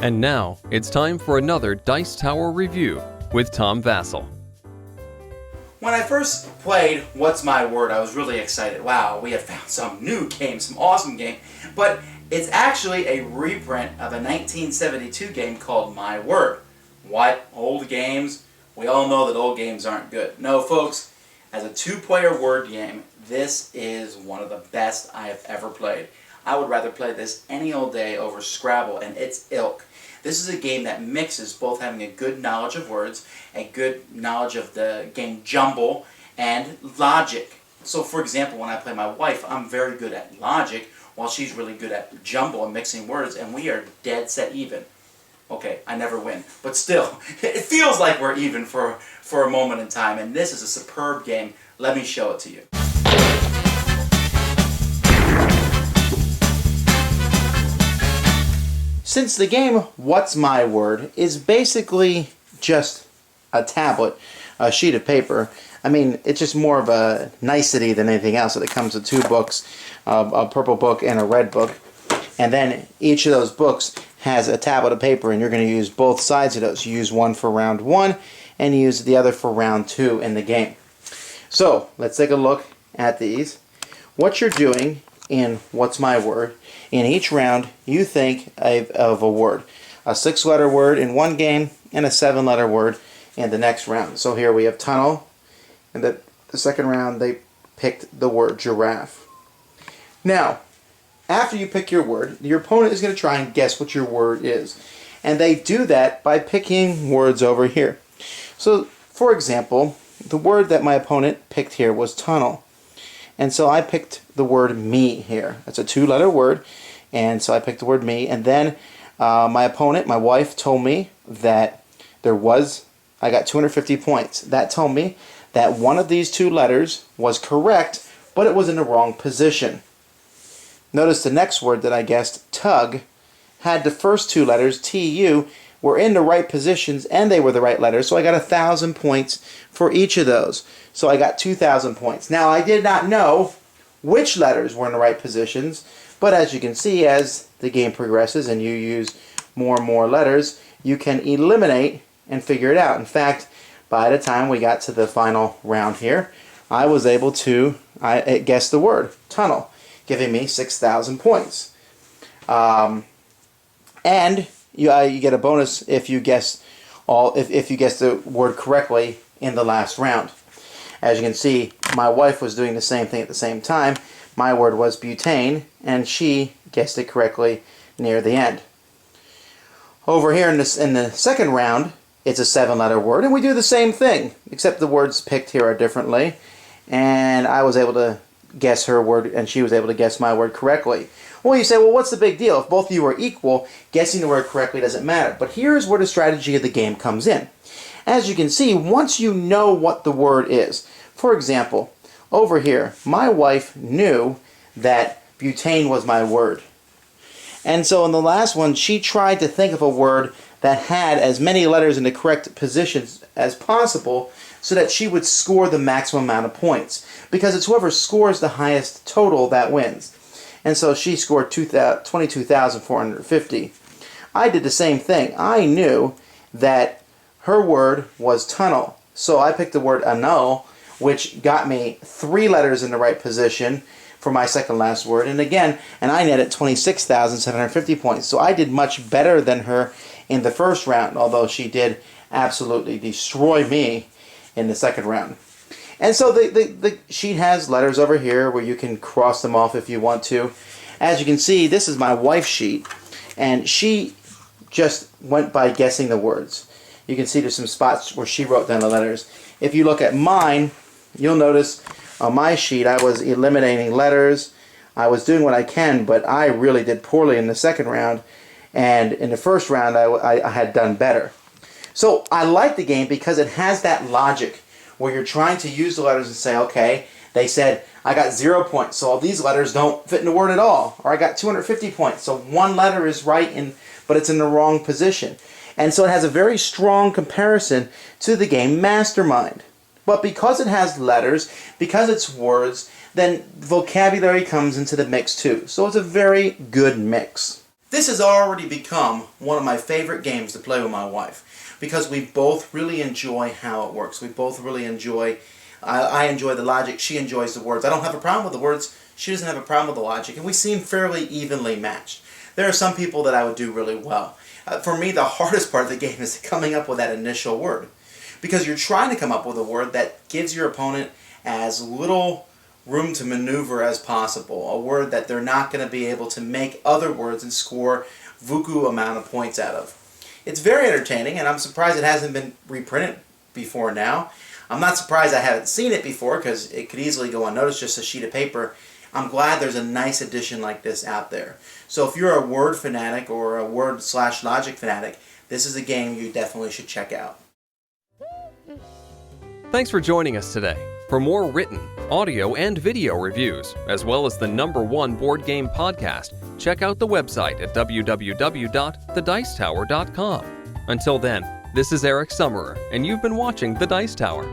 And now, it's time for another Dice Tower review with Tom Vasel. When I first played What's My Word, I was really excited. Wow, we have found some new game, some awesome game. But it's actually a reprint of a 1972 game called My Word. What? Old games? We all know that old games aren't good. No, folks, as a two-player word game, this is one of the best I have ever played. I would rather play this any old day over Scrabble and its ilk. This is a game that mixes both having a good knowledge of words, a good knowledge of the game jumble, and logic. So for example, when I play my wife, I'm very good at logic, while she's really good at jumble and mixing words, and we are dead set even. Okay, I never win, but still, it feels like we're even for a moment in time, and this is a superb game. Let me show it to you. Since the game What's My Word is basically just a tablet, a sheet of paper, I mean, it's just more of a nicety than anything else. It comes with two books, a purple book and a red book, and then each of those books has a tablet of paper, and you're going to use both sides of those. You use one for round one, and you use the other for round two in the game. So, let's take a look at these. What you're doing in What's My Word, in each round you think of a word. A 6-letter word in one game and a 7-letter word in the next round. So here we have tunnel, and the second round they picked the word giraffe. Now, after you pick your word, your opponent is going to try and guess what your word is. And they do that by picking words over here. So, for example, the word that my opponent picked here was tunnel. And so I picked the word me here. That's a 2-letter word, and so I picked the word me. And then my opponent, my wife, told me that I got 250 points. That told me that one of these 2 letters was correct, but it was in the wrong position. Notice the next word that I guessed, tug, had the first 2 letters, T-U, were in the right positions, and they were the right letters, so I got 1,000 points for each of those. So I got 2,000 points. Now, I did not know which letters were in the right positions, but as you can see, as the game progresses and you use more and more letters, you can eliminate and figure it out. In fact, by the time we got to the final round here, I was able to guess the word, tunnel, giving me 6,000 points. And you get a bonus if you guess if you guess the word correctly in the last round. As you can see, my wife was doing the same thing at the same time. My word was butane, and she guessed it correctly near the end. Over here in the second round, it's a 7-letter word, and we do the same thing, except the words picked here are differently. And I was able to guess her word, and she was able to guess my word correctly. Well, you say, well, what's the big deal? If both of you are equal, guessing the word correctly doesn't matter. But here's where the strategy of the game comes in. As you can see, once you know what the word is, for example, over here, my wife knew that butane was my word. And so in the last one, she tried to think of a word that had as many letters in the correct positions as possible so that she would score the maximum amount of points. Because it's whoever scores the highest total that wins. And so she scored 22,450. I did the same thing. I knew that her word was tunnel. So I picked the word annul, which got me 3 letters in the right position for my second last word. And again, I netted 26,750 points. So I did much better than her in the first round, although she did absolutely destroy me in the second round. And so the sheet has letters over here where you can cross them off if you want to. As you can see, this is my wife's sheet, and she just went by guessing the words. You can see there's some spots where she wrote down the letters. If you look at mine, you'll notice on my sheet I was eliminating letters. I was doing what I can, but I really did poorly in the second round, and in the first round I had done better. So I like the game because it has that logic where you're trying to use the letters and say, okay, they said I got 0 points, so all these letters don't fit in the word at all. Or I got 250 points, so one letter is right, but it's in the wrong position. And so it has a very strong comparison to the game Mastermind. But because it has letters, because it's words, then vocabulary comes into the mix too. So it's a very good mix. This has already become one of my favorite games to play with my wife because we both really enjoy how it works. We both really enjoy, I enjoy the logic, she enjoys the words. I don't have a problem with the words, she doesn't have a problem with the logic, and we seem fairly evenly matched. There are some people that I would do really well. For me, the hardest part of the game is coming up with that initial word, because you're trying to come up with a word that gives your opponent as little room to maneuver as possible, a word that they're not going to be able to make other words and score vuku amount of points out of. It's very entertaining, and I'm surprised it hasn't been reprinted before now. I'm not surprised I haven't seen it before, because it could easily go unnoticed, just a sheet of paper. I'm glad there's a nice edition like this out there. So if you're a word fanatic or a word/logic fanatic, this is a game you definitely should check out. Thanks for joining us today. For more written, audio, and video reviews, as well as the #1 board game podcast, check out the website at www.thedicetower.com. Until then, this is Eric Summerer, and you've been watching The Dice Tower.